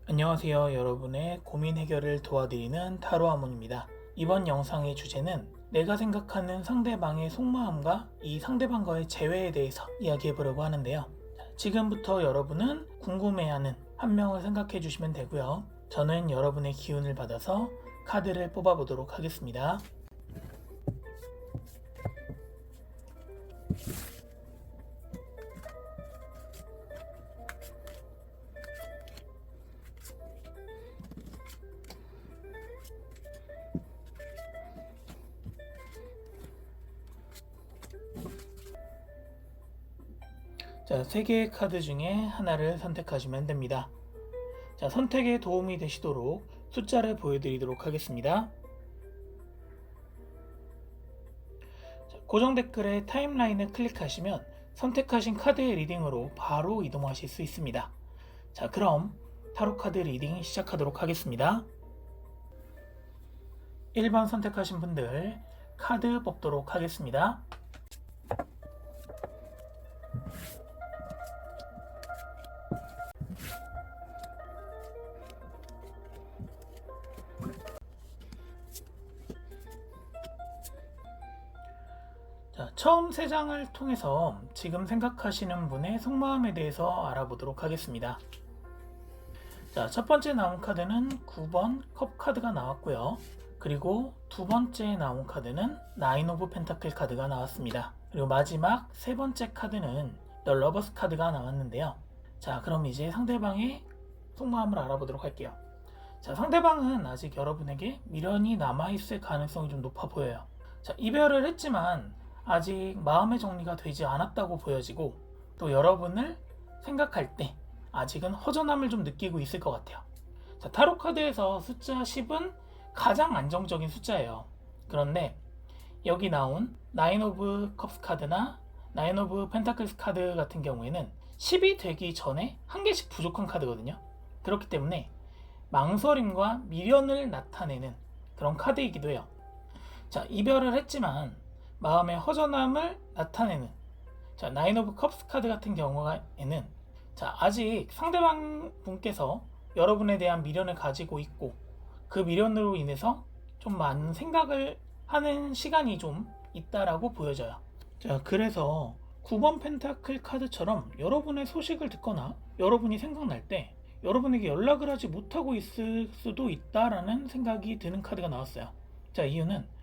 안녕하세요. 여러분의 고민 해결을 도와드리는 타로 아몬입니다. 이번 영상의 주제는 내가 생각하는 상대방의 속마음과 이 상대방과의 재회에 대해서 이야기해 보려고 하는데요. 지금부터 여러분은 궁금해하는 한 명을 생각해 주시면 되고요. 저는 여러분의 기운을 받아서 카드를 뽑아 보도록 하겠습니다. 자, 3개의 카드 중에 하나를 선택하시면 됩니다. 자, 선택에 도움이 되시도록 숫자를 보여드리도록 하겠습니다. 자, 고정 댓글에 타임라인을 클릭하시면 선택하신 카드의 리딩으로 바로 이동하실 수 있습니다. 자, 그럼 타로 카드 리딩 시작하도록 하겠습니다. 1번 선택하신 분들 카드 뽑도록 하겠습니다. 자, 처음 3장을 통해서 지금 생각하시는 분의 속마음에 대해서 알아보도록 하겠습니다. 자, 첫 번째 나온 카드는 9번 컵 카드가 나왔고요. 그리고 두 번째 나온 카드는 나인 오브 펜타클 카드가 나왔습니다. 그리고 마지막 세 번째 카드는 더 러버스 카드가 나왔는데요. 자, 그럼 이제 상대방의 속마음을 알아보도록 할게요. 자, 상대방은 아직 여러분에게 미련이 남아있을 가능성이 좀 높아 보여요. 자, 이별을 했지만 아직 마음의 정리가 되지 않았다고 보여지고, 또 여러분을 생각할 때 아직은 허전함을 좀 느끼고 있을 것 같아요. 자, 타로 카드에서 숫자 10은 가장 안정적인 숫자예요. 그런데 여기 나온 나인 오브 컵스 카드나 나인 오브 펜타클스 카드 같은 경우에는 10이 되기 전에 한 개씩 부족한 카드거든요. 그렇기 때문에 망설임과 미련을 나타내는 그런 카드이기도 해요. 자, 이별을 했지만 마음의 허전함을 나타내는, 자, 나인 오브 컵스 카드 같은 경우에는 자, 아직 상대방 분께서 여러분에 대한 미련을 가지고 있고, 그 미련으로 인해서 좀 많은 생각을 하는 시간이 좀 있다라고 보여져요. 자, 그래서 9번 펜타클 카드처럼 여러분의 소식을 듣거나 여러분이 생각날 때 여러분에게 연락을 하지 못하고 있을 수도 있다라는 생각이 드는 카드가 나왔어요. 자, 이유는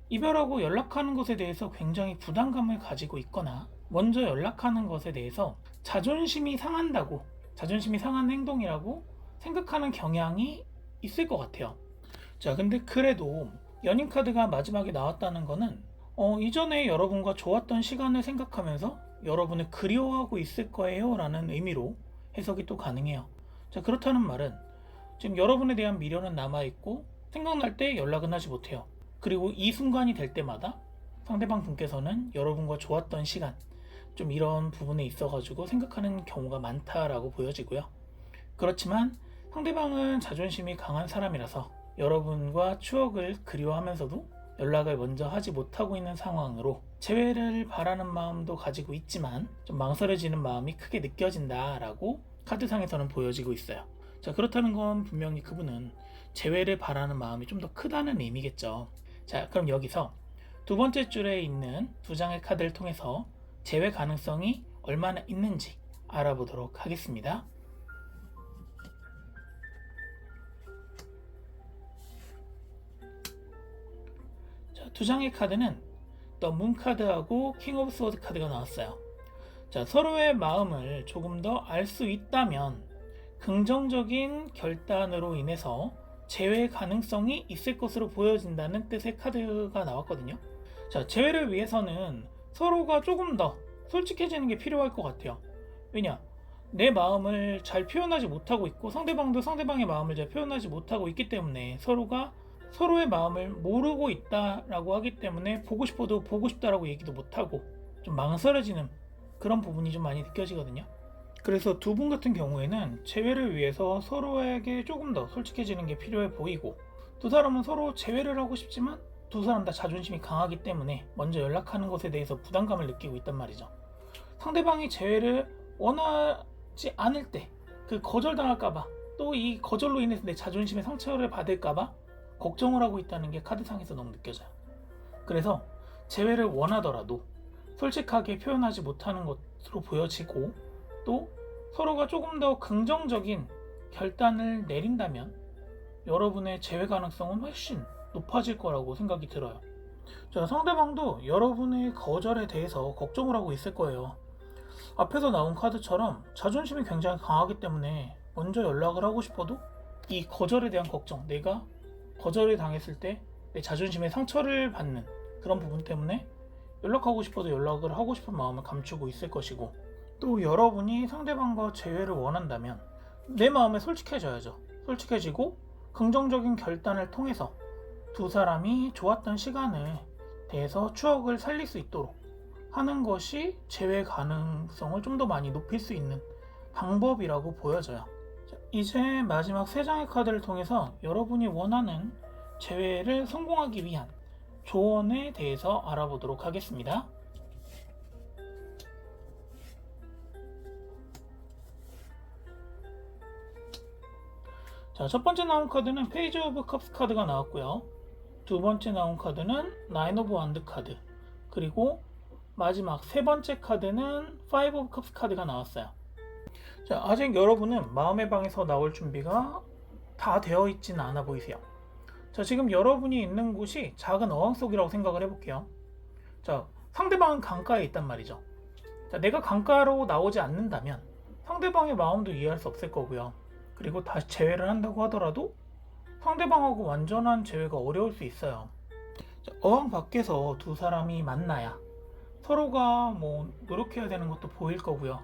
이별하고 연락하는 것에 대해서 굉장히 부담감을 가지고 있거나 먼저 연락하는 것에 대해서 자존심이 상한다고, 자존심이 상한 행동이라고 생각하는 경향이 있을 것 같아요. 자, 근데 그래도 연인 카드가 마지막에 나왔다는 거는 이전에 여러분과 좋았던 시간을 생각하면서 여러분을 그리워하고 있을 거예요 라는 의미로 해석이 또 가능해요. 자, 그렇다는 말은 지금 여러분에 대한 미련은 남아있고 생각날 때 연락은 하지 못해요. 그리고 이 순간이 될 때마다 상대방 분께서는 여러분과 좋았던 시간, 좀 이런 부분에 있어가지고 생각하는 경우가 많다라고 보여지고요. 그렇지만 상대방은 자존심이 강한 사람이라서 여러분과 추억을 그리워하면서도 연락을 먼저 하지 못하고 있는 상황으로 재회를 바라는 마음도 가지고 있지만 좀 망설여지는 마음이 크게 느껴진다라고 카드상에서는 보여지고 있어요. 자, 그렇다는 건 분명히 그분은 재회를 바라는 마음이 좀 더 크다는 의미겠죠. 자, 그럼 여기서 두 번째 줄에 있는 두 장의 카드를 통해서 재회 가능성이 얼마나 있는지 알아보도록 하겠습니다. 자, 두 장의 카드는 더 문 카드하고 킹 오브 스워드 카드가 나왔어요. 자, 서로의 마음을 조금 더 알 수 있다면 긍정적인 결단으로 인해서 재회 가능성이 있을 것으로 보여진다는 뜻의 카드가 나왔거든요. 자, 재회를 위해서는 서로가 조금 더 솔직해지는 게 필요할 것 같아요. 왜냐? 내 마음을 잘 표현하지 못하고 있고 상대방도 상대방의 마음을 잘 표현하지 못하고 있기 때문에 서로가 서로의 마음을 모르고 있다라고 하기 때문에 보고 싶어도 보고 싶다라고 얘기도 못하고 좀 망설여지는 그런 부분이 좀 많이 느껴지거든요. 그래서 두 분 같은 경우에는 재회를 위해서 서로에게 조금 더 솔직해지는 게 필요해 보이고, 두 사람은 서로 재회를 하고 싶지만 두 사람 다 자존심이 강하기 때문에 먼저 연락하는 것에 대해서 부담감을 느끼고 있단 말이죠. 상대방이 재회를 원하지 않을 때 그 거절당할까봐 또 이 거절로 인해서 내 자존심에 상처를 받을까봐 걱정을 하고 있다는 게 카드상에서 너무 느껴져요. 그래서 재회를 원하더라도 솔직하게 표현하지 못하는 것으로 보여지고, 또 서로가 조금 더 긍정적인 결단을 내린다면 여러분의 재회 가능성은 훨씬 높아질 거라고 생각이 들어요. 자, 상대방도 여러분의 거절에 대해서 걱정을 하고 있을 거예요. 앞에서 나온 카드처럼 자존심이 굉장히 강하기 때문에 먼저 연락을 하고 싶어도 이 거절에 대한 걱정, 내가 거절을 당했을 때 내 자존심에 상처를 받는 그런 부분 때문에 연락하고 싶어도 연락을 하고 싶은 마음을 감추고 있을 것이고, 또 여러분이 상대방과 재회를 원한다면 내 마음에 솔직해져야죠. 솔직해지고 긍정적인 결단을 통해서 두 사람이 좋았던 시간을 대해서 추억을 살릴 수 있도록 하는 것이 재회 가능성을 좀 더 많이 높일 수 있는 방법이라고 보여져요. 이제 마지막 3장의 카드를 통해서 여러분이 원하는 재회를 성공하기 위한 조언에 대해서 알아보도록 하겠습니다. 자, 첫 번째 나온 카드는 페이지 오브 컵스 카드가 나왔고요. 두 번째 나온 카드는 나인 오브 완드 카드, 그리고 마지막 세 번째 카드는 파이브 오브 컵스 카드가 나왔어요. 자, 아직 여러분은 마음의 방에서 나올 준비가 다 되어 있지는 않아 보이세요. 자, 지금 여러분이 있는 곳이 작은 어항 속이라고 생각을 해볼게요. 자, 상대방은 강가에 있단 말이죠. 자, 내가 강가로 나오지 않는다면 상대방의 마음도 이해할 수 없을 거고요. 그리고 다시 재회를 한다고 하더라도 상대방하고 완전한 재회가 어려울 수 있어요. 자, 어항 밖에서 두 사람이 만나야 서로가 노력해야 되는 것도 보일 거고요.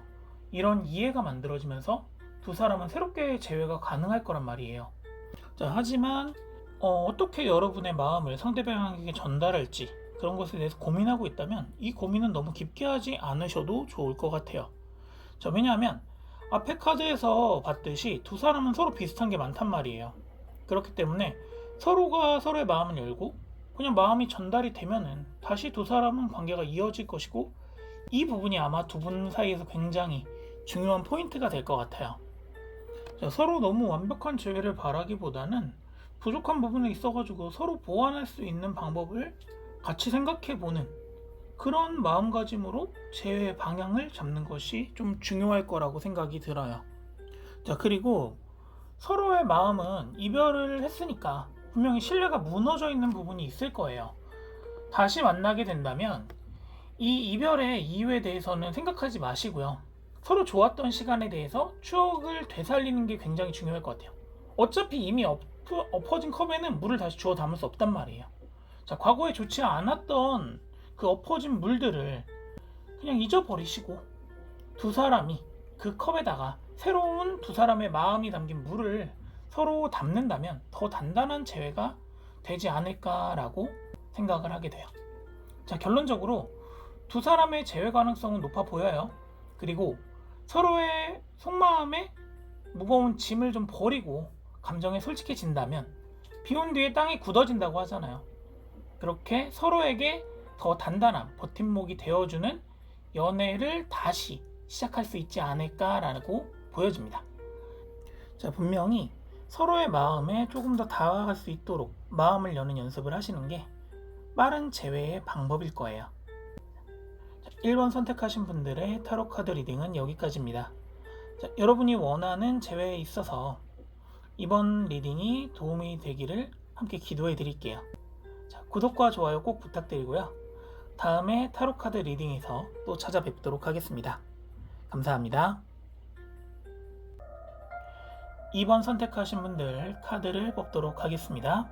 이런 이해가 만들어지면서 두 사람은 새롭게 재회가 가능할 거란 말이에요. 자, 하지만 어떻게 여러분의 마음을 상대방에게 전달할지 그런 것에 대해서 고민하고 있다면 이 고민은 너무 깊게 하지 않으셔도 좋을 것 같아요. 자, 왜냐하면 앞에 카드에서 봤듯이 두 사람은 서로 비슷한 게 많단 말이에요. 그렇기 때문에 서로가 서로의 마음을 열고 그냥 마음이 전달이 되면은 다시 두 사람은 관계가 이어질 것이고, 이 부분이 아마 두 분 사이에서 굉장히 중요한 포인트가 될 것 같아요. 자, 서로 너무 완벽한 재회를 바라기보다는 부족한 부분이 있어가지고 서로 보완할 수 있는 방법을 같이 생각해보는 그런 마음가짐으로 재회의 방향을 잡는 것이 좀 중요할 거라고 생각이 들어요. 자, 그리고 서로의 마음은 이별을 했으니까 분명히 신뢰가 무너져 있는 부분이 있을 거예요. 다시 만나게 된다면 이 이별의 이유에 대해서는 생각하지 마시고요. 서로 좋았던 시간에 대해서 추억을 되살리는 게 굉장히 중요할 것 같아요. 어차피 이미 엎어진 컵에는 물을 다시 주워 담을 수 없단 말이에요. 자, 과거에 좋지 않았던 그 엎어진 물들을 그냥 잊어버리시고 두 사람이 그 컵에다가 새로운 두 사람의 마음이 담긴 물을 서로 담는다면 더 단단한 재회가 되지 않을까라고 생각을 하게 돼요. 자, 결론적으로 두 사람의 재회 가능성은 높아 보여요. 그리고 서로의 속마음에 무거운 짐을 좀 버리고 감정에 솔직해진다면 비온 뒤에 땅이 굳어진다고 하잖아요. 그렇게 서로에게 더 단단한 버팀목이 되어주는 연애를 다시 시작할 수 있지 않을까라고 보여집니다. 자, 분명히 서로의 마음에 조금 더 다가갈 수 있도록 마음을 여는 연습을 하시는 게 빠른 재회의 방법일 거예요. 자, 1번 선택하신 분들의 타로 카드 리딩은 여기까지입니다. 자, 여러분이 원하는 재회에 있어서 이번 리딩이 도움이 되기를 함께 기도해 드릴게요. 자, 구독과 좋아요 꼭 부탁드리고요. 다음에 타로 카드 리딩에서 또 찾아뵙도록 하겠습니다. 감사합니다. 2번 선택하신 분들 카드를 뽑도록 하겠습니다.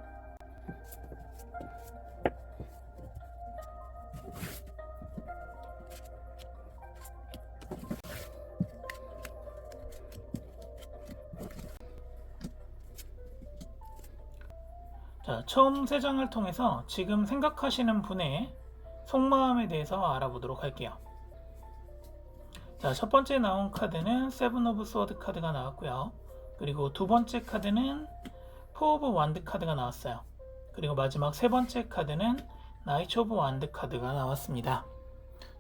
자, 처음 3장을 통해서 지금 생각하시는 분의 속마음에 대해서 알아보도록 할게요. 자, 첫 번째 나온 카드는 세븐 오브 스워드 카드가 나왔고요. 그리고 두 번째 카드는 포 오브 완드 카드가 나왔어요. 그리고 마지막 세 번째 카드는 나이트 오브 완드 카드가 나왔습니다.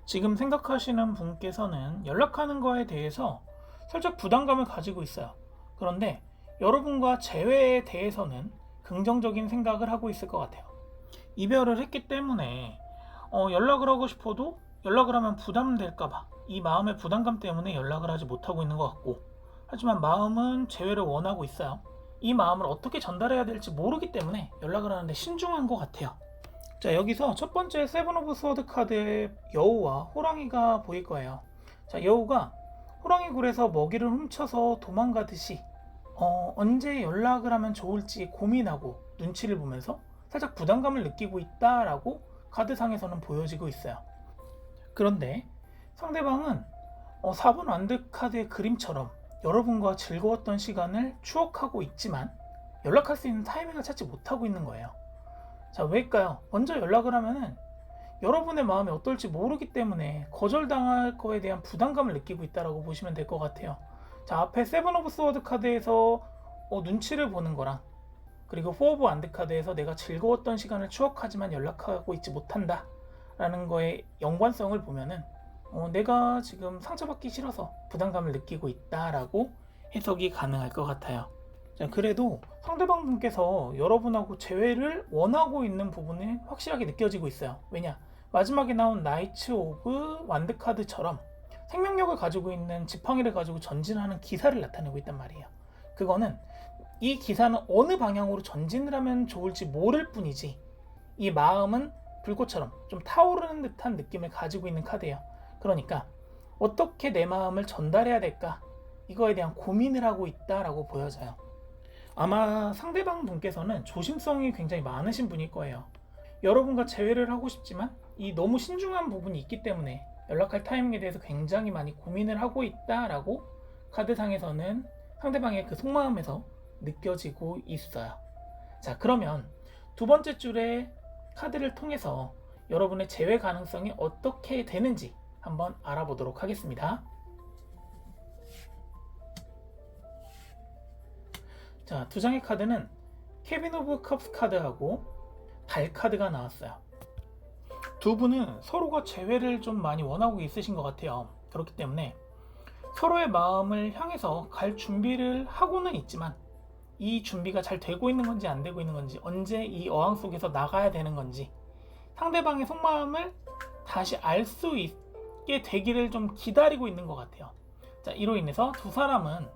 지금 생각하시는 분께서는 연락하는 거에 대해서 살짝 부담감을 가지고 있어요. 그런데 여러분과 재회에 대해서는 긍정적인 생각을 하고 있을 것 같아요. 이별을 했기 때문에 연락을 하고 싶어도 연락을 하면 부담될까봐 이 마음의 부담감 때문에 연락을 하지 못하고 있는 것 같고, 하지만 마음은 재회를 원하고 있어요. 이 마음을 어떻게 전달해야 될지 모르기 때문에 연락을 하는데 신중한 것 같아요. 자, 여기서 첫 번째 세븐 오브 스워드 카드의 여우와 호랑이가 보일 거예요. 자, 여우가 호랑이 굴에서 먹이를 훔쳐서 도망가듯이 언제 연락을 하면 좋을지 고민하고 눈치를 보면서 살짝 부담감을 느끼고 있다라고 카드상에서는 보여지고 있어요. 그런데 상대방은 4번 완드 카드의 그림처럼 여러분과 즐거웠던 시간을 추억하고 있지만 연락할 수 있는 타이밍을 찾지 못하고 있는 거예요. 자, 왜일까요? 먼저 연락을 하면은 여러분의 마음이 어떨지 모르기 때문에 거절당할 거에 대한 부담감을 느끼고 있다고 보시면 될 것 같아요. 자, 앞에 세븐 오브 스워드 카드에서 눈치를 보는 거랑, 그리고 4 오브 완드 카드에서 내가 즐거웠던 시간을 추억하지만 연락하고 있지 못한다 라는 거에 연관성을 보면은 내가 지금 상처받기 싫어서 부담감을 느끼고 있다라고 해석이 가능할 것 같아요. 자, 그래도 상대방 분께서 여러분하고 재회를 원하고 있는 부분이 확실하게 느껴지고 있어요. 왜냐? 마지막에 나온 나이츠 오브 완드 카드처럼 생명력을 가지고 있는 지팡이를 가지고 전진하는 기사를 나타내고 있단 말이에요. 그거는 이 기사는 어느 방향으로 전진을 하면 좋을지 모를 뿐이지, 이 마음은 불꽃처럼 좀 타오르는 듯한 느낌을 가지고 있는 카드예요. 그러니까 어떻게 내 마음을 전달해야 될까, 이거에 대한 고민을 하고 있다라고 보여져요. 아마 상대방 분께서는 조심성이 굉장히 많으신 분일 거예요. 여러분과 재회를 하고 싶지만 이 너무 신중한 부분이 있기 때문에 연락할 타이밍에 대해서 굉장히 많이 고민을 하고 있다라고 카드상에서는 상대방의 그 속마음에서 느껴지고 있어요. 자, 그러면 두 번째 줄의 카드를 통해서 여러분의 재회 가능성이 어떻게 되는지 한번 알아보도록 하겠습니다. 자, 두 장의 카드는 케빈 오브 컵스 카드하고 달 카드가 나왔어요. 두 분은 서로가 재회를 좀 많이 원하고 있으신 것 같아요. 그렇기 때문에 서로의 마음을 향해서 갈 준비를 하고는 있지만 이 준비가 잘 되고 있는 건지 안 되고 있는 건지, 언제 이 어항 속에서 나가야 되는 건지, 상대방의 속마음을 다시 알 수 있게 되기를 좀 기다리고 있는 것 같아요. 자, 이로 인해서 두 사람은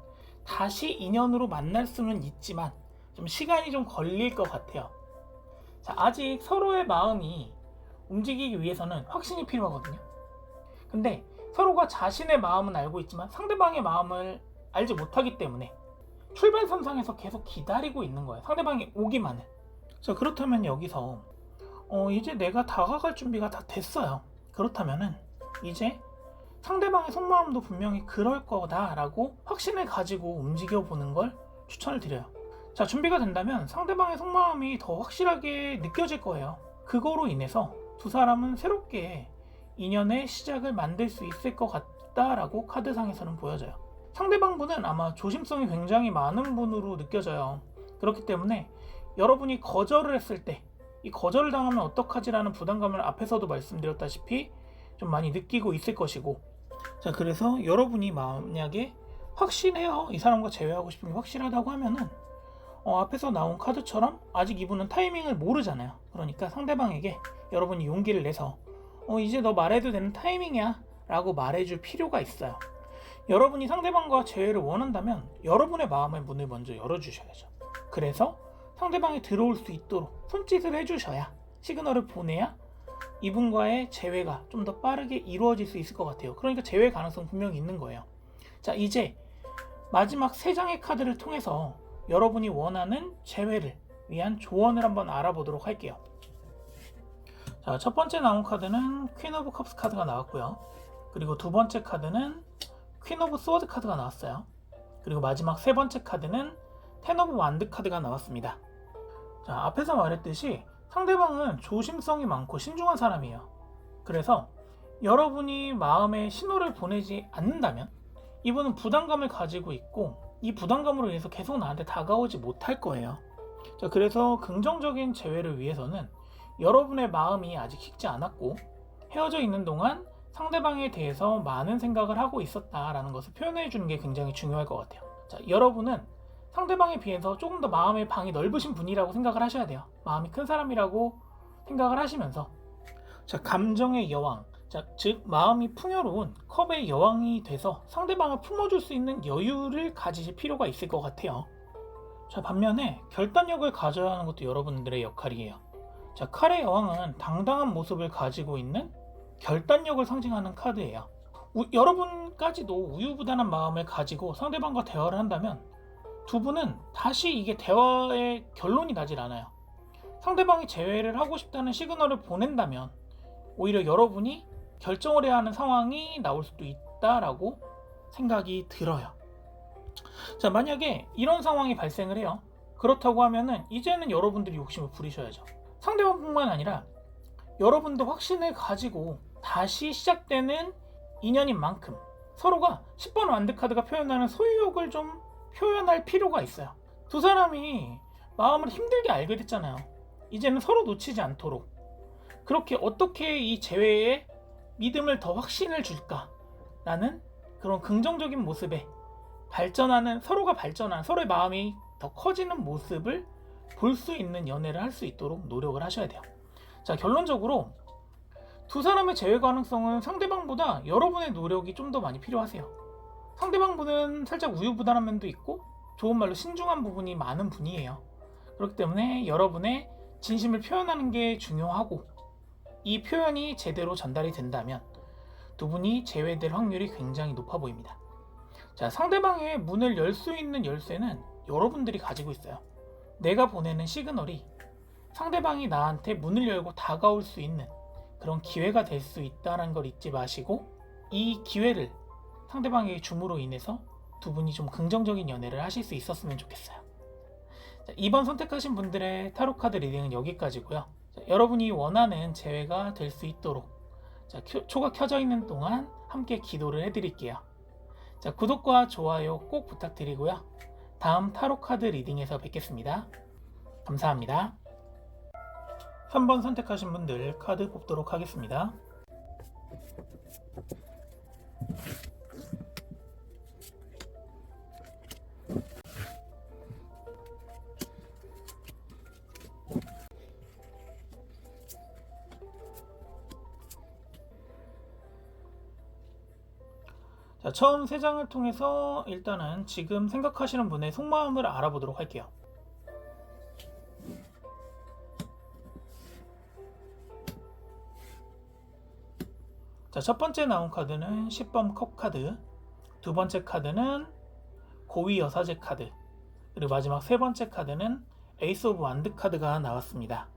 다시 인연으로 만날 수는 있지만 좀 시간이 좀 걸릴 것 같아요. 자, 아직 서로의 마음이 움직이기 위해서는 확신이 필요하거든요. 근데 서로가 자신의 마음은 알고 있지만 상대방의 마음을 알지 못하기 때문에 출발선상에서 계속 기다리고 있는 거예요. 상대방이 오기만을. 자, 그렇다면 여기서 이제 내가 다가갈 준비가 다 됐어요. 그렇다면은 이제 상대방의 속마음도 분명히 그럴 거다라고 확신을 가지고 움직여 보는 걸 추천을 드려요. 자, 준비가 된다면 상대방의 속마음이 더 확실하게 느껴질 거예요. 그거로 인해서 두 사람은 새롭게 인연의 시작을 만들 수 있을 것 같다라고 카드상에서는 보여져요. 상대방 분은 아마 조심성이 굉장히 많은 분으로 느껴져요. 그렇기 때문에 여러분이 거절을 했을 때 이 거절을 당하면 어떡하지라는 부담감을 앞에서도 말씀드렸다시피 좀 많이 느끼고 있을 것이고, 자, 그래서 여러분이 만약에 확신해요, 이 사람과 재회하고 싶은 게 확실하다고 하면은 앞에서 나온 카드처럼 아직 이분은 타이밍을 모르잖아요. 그러니까 상대방에게 여러분이 용기를 내서 이제 너 말해도 되는 타이밍이야 라고 말해줄 필요가 있어요. 여러분이 상대방과 재회를 원한다면 여러분의 마음의 문을 먼저 열어주셔야죠. 그래서 상대방이 들어올 수 있도록 손짓을 해주셔야, 시그널을 보내야 이분과의 재회가 좀 더 빠르게 이루어질 수 있을 것 같아요. 그러니까 재회 가능성 분명히 있는 거예요. 자, 이제 마지막 세 장의 카드를 통해서 여러분이 원하는 재회를 위한 조언을 한번 알아보도록 할게요. 자, 첫 번째 나온 카드는 퀸 오브 컵스 카드가 나왔고요. 그리고 두 번째 카드는 퀸 오브 스워드 카드가 나왔어요. 그리고 마지막 세 번째 카드는 텐 오브 완드 카드가 나왔습니다. 자, 앞에서 말했듯이 상대방은 조심성이 많고 신중한 사람이에요. 그래서 여러분이 마음의 신호를 보내지 않는다면 이분은 부담감을 가지고 있고 이 부담감으로 인해서 계속 나한테 다가오지 못할 거예요. 자, 그래서 긍정적인 재회를 위해서는 여러분의 마음이 아직 식지 않았고 헤어져 있는 동안 상대방에 대해서 많은 생각을 하고 있었다라는 것을 표현해 주는 게 굉장히 중요할 것 같아요. 자, 여러분은 상대방에 비해서 조금 더 마음의 방이 넓으신 분이라고 생각을 하셔야 돼요. 마음이 큰 사람이라고 생각을 하시면서, 자, 감정의 여왕, 자, 즉 마음이 풍요로운 컵의 여왕이 돼서 상대방을 품어줄 수 있는 여유를 가지실 필요가 있을 것 같아요. 자, 반면에 결단력을 가져야 하는 것도 여러분들의 역할이에요. 자, 칼의 여왕은 당당한 모습을 가지고 있는 결단력을 상징하는 카드예요. 여러분까지도 우유부단한 마음을 가지고 상대방과 대화를 한다면 두 분은 다시 이게 대화의 결론이 나질 않아요. 상대방이 재회를 하고 싶다는 시그널을 보낸다면 오히려 여러분이 결정을 해야 하는 상황이 나올 수도 있다라고 생각이 들어요. 자, 만약에 이런 상황이 발생을 해요. 그렇다고 하면은 이제는 여러분들이 욕심을 부리셔야죠. 상대방뿐만 아니라 여러분도 확신을 가지고 다시 시작되는 인연인 만큼 서로가 10번 완드카드가 표현하는 소유욕을 좀 표현할 필요가 있어요. 두 사람이 마음을 힘들게 알게 됐잖아요. 이제는 서로 놓치지 않도록 그렇게 어떻게 이 재회에 믿음을 더 확신을 줄까라는 그런 긍정적인 모습에 발전하는, 서로가 발전하는, 서로의 마음이 더 커지는 모습을 볼 수 있는 연애를 할 수 있도록 노력을 하셔야 돼요. 자, 결론적으로 두 사람의 재회 가능성은 상대방보다 여러분의 노력이 좀 더 많이 필요하세요. 상대방분은 살짝 우유부단한 면도 있고 좋은 말로 신중한 부분이 많은 분이에요. 그렇기 때문에 여러분의 진심을 표현하는 게 중요하고, 이 표현이 제대로 전달이 된다면 두 분이 재회될 확률이 굉장히 높아 보입니다. 자, 상대방의 문을 열 수 있는 열쇠는 여러분들이 가지고 있어요. 내가 보내는 시그널이 상대방이 나한테 문을 열고 다가올 수 있는 그런 기회가 될 수 있다는 걸 잊지 마시고, 이 기회를 상대방에게 줌으로 인해서 두 분이 좀 긍정적인 연애를 하실 수 있었으면 좋겠어요. 자, 이번 선택하신 분들의 타로카드 리딩은 여기까지고요. 자, 여러분이 원하는 재회가 될 수 있도록 초가 켜져 있는 동안 함께 기도를 해드릴게요. 자, 구독과 좋아요 꼭 부탁드리고요. 다음 타로카드 리딩에서 뵙겠습니다. 감사합니다. 3번 선택하신 분들 카드 뽑도록 하겠습니다. 자, 처음 3장을 통해서 일단은 지금 생각하시는 분의 속마음을 알아보도록 할게요. 자, 첫 번째 나온 카드는 10번 컵 카드, 두 번째 카드는 고위 여사제 카드, 그리고 마지막 세 번째 카드는 에이스 오브 완드 카드가 나왔습니다.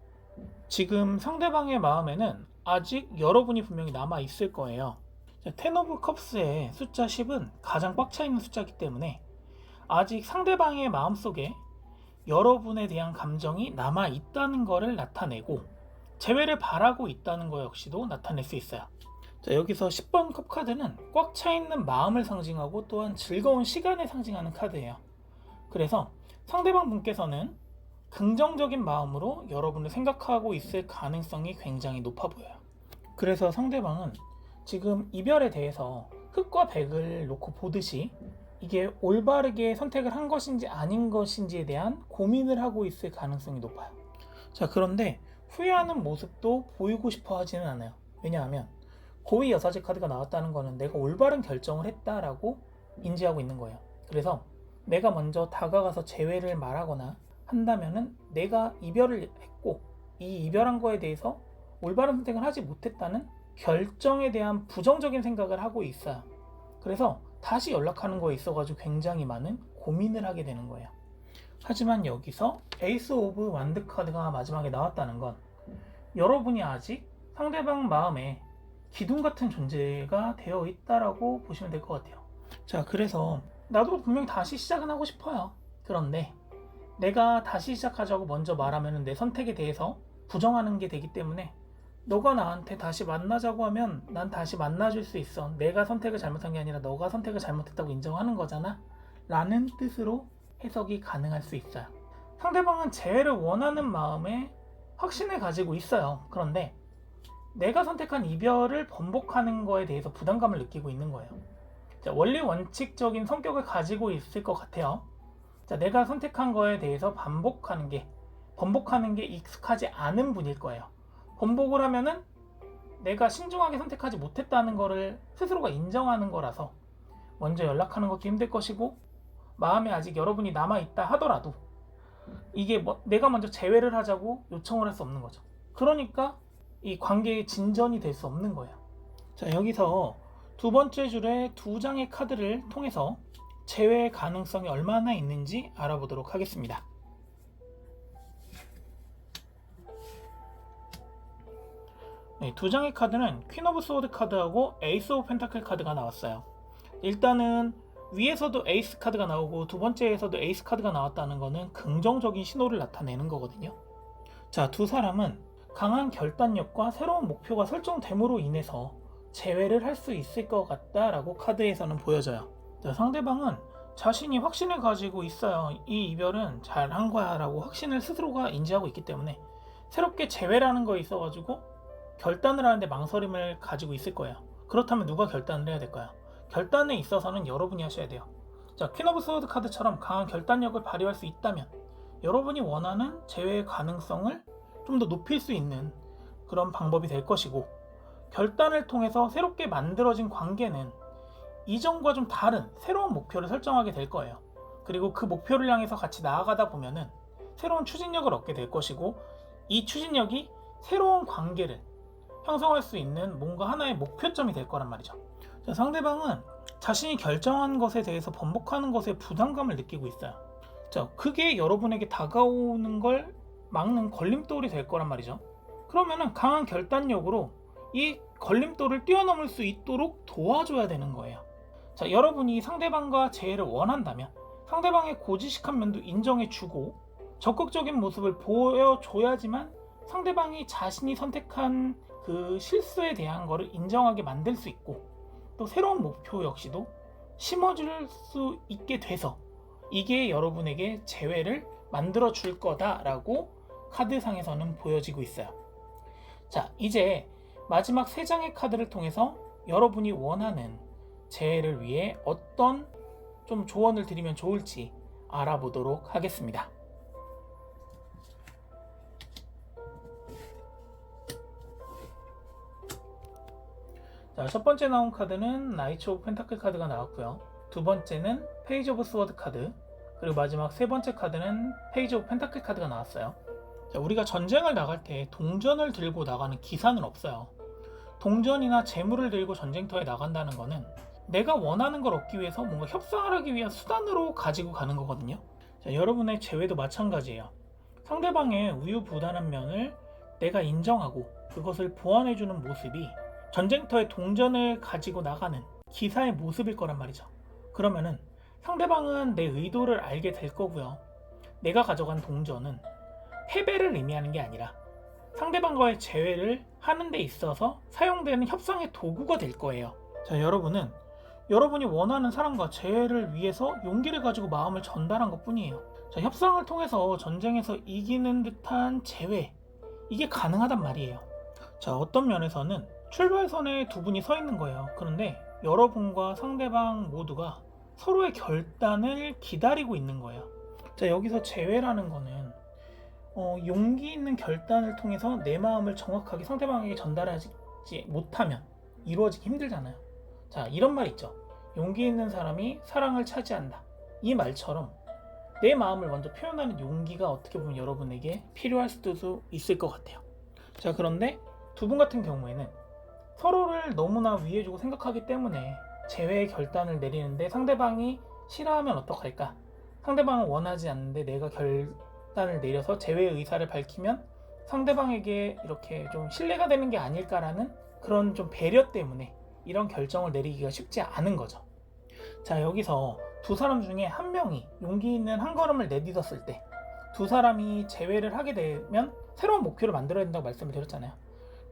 지금 상대방의 마음에는 아직 여러분이 분명히 남아 있을 거예요. 텐 오브 컵스의 숫자 10은 가장 꽉 차 있는 숫자이기 때문에 아직 상대방의 마음속에 여러분에 대한 감정이 남아 있다는 것을 나타내고 재회를 바라고 있다는 것 역시도 나타낼 수 있어요. 자, 여기서 10번 컵 카드는 꽉 차 있는 마음을 상징하고 또한 즐거운 시간을 상징하는 카드예요. 그래서 상대방 분께서는 긍정적인 마음으로 여러분을 생각하고 있을 가능성이 굉장히 높아 보여요. 그래서 상대방은 지금 이별에 대해서 흑과 백을 놓고 보듯이 이게 올바르게 선택을 한 것인지 아닌 것인지에 대한 고민을 하고 있을 가능성이 높아요. 자, 그런데 후회하는 모습도 보이고 싶어 하지는 않아요. 왜냐하면 고위 여사제 카드가 나왔다는 거는 내가 올바른 결정을 했다라고 인지하고 있는 거예요. 그래서 내가 먼저 다가가서 재회를 말하거나 한다면은 내가 이별을 했고 이 이별한 거에 대해서 올바른 선택을 하지 못했다는 결정에 대한 부정적인 생각을 하고 있어요. 그래서 다시 연락하는 거에 있어가지고 굉장히 많은 고민을 하게 되는 거예요. 하지만 여기서 에이스 오브 완드 카드가 마지막에 나왔다는 건 여러분이 아직 상대방 마음에 기둥 같은 존재가 되어 있다라고 보시면 될 것 같아요. 자, 그래서 나도 분명히 다시 시작은 하고 싶어요. 그런데 내가 다시 시작하자고 먼저 말하면 내 선택에 대해서 부정하는 게 되기 때문에 너가 나한테 다시 만나자고 하면 난 다시 만나줄 수 있어. 내가 선택을 잘못한 게 아니라 너가 선택을 잘못했다고 인정하는 거잖아 라는 뜻으로 해석이 가능할 수 있어요. 상대방은 재회를 원하는 마음에 확신을 가지고 있어요. 그런데 내가 선택한 이별을 번복하는 거에 대해서 부담감을 느끼고 있는 거예요. 자, 원리 원칙적인 성격을 가지고 있을 것 같아요. 자, 내가 선택한 거에 대해서 번복하는 게 익숙하지 않은 분일 거예요. 번복을 하면은 내가 신중하게 선택하지 못했다는 거를 스스로가 인정하는 거라서 먼저 연락하는 것도 힘들 것이고, 마음에 아직 여러분이 남아있다 하더라도 이게 내가 먼저 제외를 하자고 요청을 할 수 없는 거죠. 그러니까 이 관계의 진전이 될 수 없는 거예요. 자, 여기서 두 번째 줄에 두 장의 카드를 통해서 제외 가능성이 얼마나 있는지 알아보도록 하겠습니다. 네, 두 장의 카드는 퀸 오브 소드 카드하고 에이스 오브 펜타클 카드가 나왔어요. 일단은 위에서도 에이스 카드가 나오고 두 번째에서도 에이스 카드가 나왔다는 거는 긍정적인 신호를 나타내는 거거든요. 자, 두 사람은 강한 결단력과 새로운 목표가 설정됨으로 인해서 재회를 할 수 있을 것 같다라고 카드에서는 보여져요. 자, 상대방은 자신이 확신을 가지고 있어요. 이 이별은 잘한 거야 라고 확신을 스스로가 인지하고 있기 때문에 새롭게 재회라는 거에 있어가지고 결단을 하는데 망설임을 가지고 있을 거예요. 그렇다면 누가 결단을 해야 될까요? 결단에 있어서는 여러분이 하셔야 돼요. 자, 퀸 오브 소드 카드처럼 강한 결단력을 발휘할 수 있다면 여러분이 원하는 재회의 가능성을 좀 더 높일 수 있는 그런 방법이 될 것이고, 결단을 통해서 새롭게 만들어진 관계는 이전과 좀 다른 새로운 목표를 설정하게 될 거예요. 그리고 그 목표를 향해서 같이 나아가다 보면은 새로운 추진력을 얻게 될 것이고, 이 추진력이 새로운 관계를 형성할 수 있는 뭔가 하나의 목표점이 될 거란 말이죠. 자, 상대방은 자신이 결정한 것에 대해서 번복하는 것에 부담감을 느끼고 있어요. 자, 그게 여러분에게 다가오는 걸 막는 걸림돌이 될 거란 말이죠. 그러면은 강한 결단력으로 이 걸림돌을 뛰어넘을 수 있도록 도와줘야 되는 거예요. 자, 여러분이 상대방과 재회를 원한다면 상대방의 고지식한 면도 인정해주고 적극적인 모습을 보여줘야지만 상대방이 자신이 선택한 그 실수에 대한 거를 인정하게 만들 수 있고, 또 새로운 목표 역시도 심어줄 수 있게 돼서 이게 여러분에게 재회를 만들어 줄 거다라고 카드상에서는 보여지고 있어요. 자, 이제 마지막 세 장의 카드를 통해서 여러분이 원하는 재회를 위해 어떤 좀 조언을 드리면 좋을지 알아보도록 하겠습니다. 자, 첫 번째 나온 카드는 나이츠 오브 펜타클 카드가 나왔고요. 두 번째는 페이지 오브 스워드 카드, 그리고 마지막 세 번째 카드는 페이지 오브 펜타클 카드가 나왔어요. 자, 우리가 전쟁을 나갈 때 동전을 들고 나가는 기사는 없어요. 동전이나 재물을 들고 전쟁터에 나간다는 거는 내가 원하는 걸 얻기 위해서 뭔가 협상을 하기 위한 수단으로 가지고 가는 거거든요. 자, 여러분의 재회도 마찬가지예요. 상대방의 우유부단한 면을 내가 인정하고 그것을 보완해주는 모습이 전쟁터에 동전을 가지고 나가는 기사의 모습일 거란 말이죠. 그러면은 상대방은 내 의도를 알게 될 거고요. 내가 가져간 동전은 패배를 의미하는 게 아니라 상대방과의 재회를 하는 데 있어서 사용되는 협상의 도구가 될 거예요. 자, 여러분은 여러분이 원하는 사람과 재회를 위해서 용기를 가지고 마음을 전달한 것 뿐이에요. 자, 협상을 통해서 전쟁에서 이기는 듯한 재회, 이게 가능하단 말이에요. 자, 어떤 면에서는 출발선에 두 분이 서 있는 거예요. 그런데 여러분과 상대방 모두가 서로의 결단을 기다리고 있는 거예요. 자, 여기서 재회라는 거는 용기 있는 결단을 통해서 내 마음을 정확하게 상대방에게 전달하지 못하면 이루어지기 힘들잖아요. 자, 이런 말 있죠. 용기 있는 사람이 사랑을 차지한다. 이 말처럼 내 마음을 먼저 표현하는 용기가 어떻게 보면 여러분에게 필요할 수도 있을 것 같아요. 자, 그런데 두 분 같은 경우에는 서로를 너무나 위해주고 생각하기 때문에 재회의 결단을 내리는데 상대방이 싫어하면 어떡할까? 상대방은 원하지 않는데 내가 결단을 내려서 재회의 의사를 밝히면 상대방에게 이렇게 좀 신뢰가 되는 게 아닐까라는 그런 좀 배려 때문에 이런 결정을 내리기가 쉽지 않은 거죠. 자, 여기서 두 사람 중에 한 명이 용기 있는 한 걸음을 내딛었을 때 두 사람이 재회를 하게 되면 새로운 목표를 만들어야 된다고 말씀을 드렸잖아요.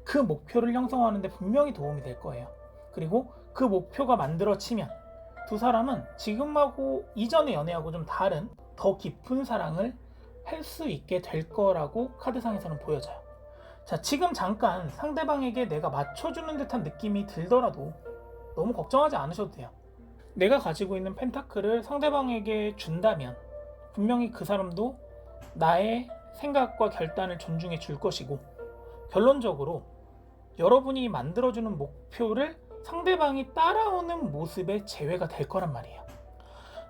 그 목표를 형성하는데 분명히 도움이 될 거예요. 그리고 그 목표가 만들어지면 두 사람은 지금하고 이전의 연애하고 좀 다른 더 깊은 사랑을 할 수 있게 될 거라고 카드상에서는 보여져요. 자, 지금 잠깐 상대방에게 내가 맞춰주는 듯한 느낌이 들더라도 너무 걱정하지 않으셔도 돼요. 내가 가지고 있는 펜타클을 상대방에게 준다면 분명히 그 사람도 나의 생각과 결단을 존중해 줄 것이고, 결론적으로 여러분이 만들어주는 목표를 상대방이 따라오는 모습의 재회가 될 거란 말이에요.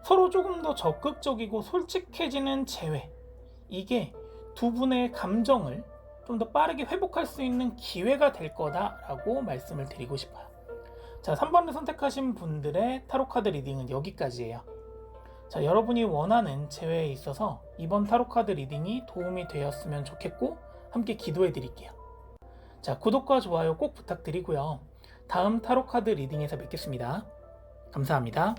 서로 조금 더 적극적이고 솔직해지는 재회, 이게 두 분의 감정을 좀 더 빠르게 회복할 수 있는 기회가 될 거다라고 말씀을 드리고 싶어요. 자, 3번을 선택하신 분들의 타로카드 리딩은 여기까지예요. 자, 여러분이 원하는 재회에 있어서 이번 타로카드 리딩이 도움이 되었으면 좋겠고 함께 기도해 드릴게요. 자, 구독과 좋아요 꼭 부탁드리고요. 다음 타로카드 리딩에서 뵙겠습니다. 감사합니다.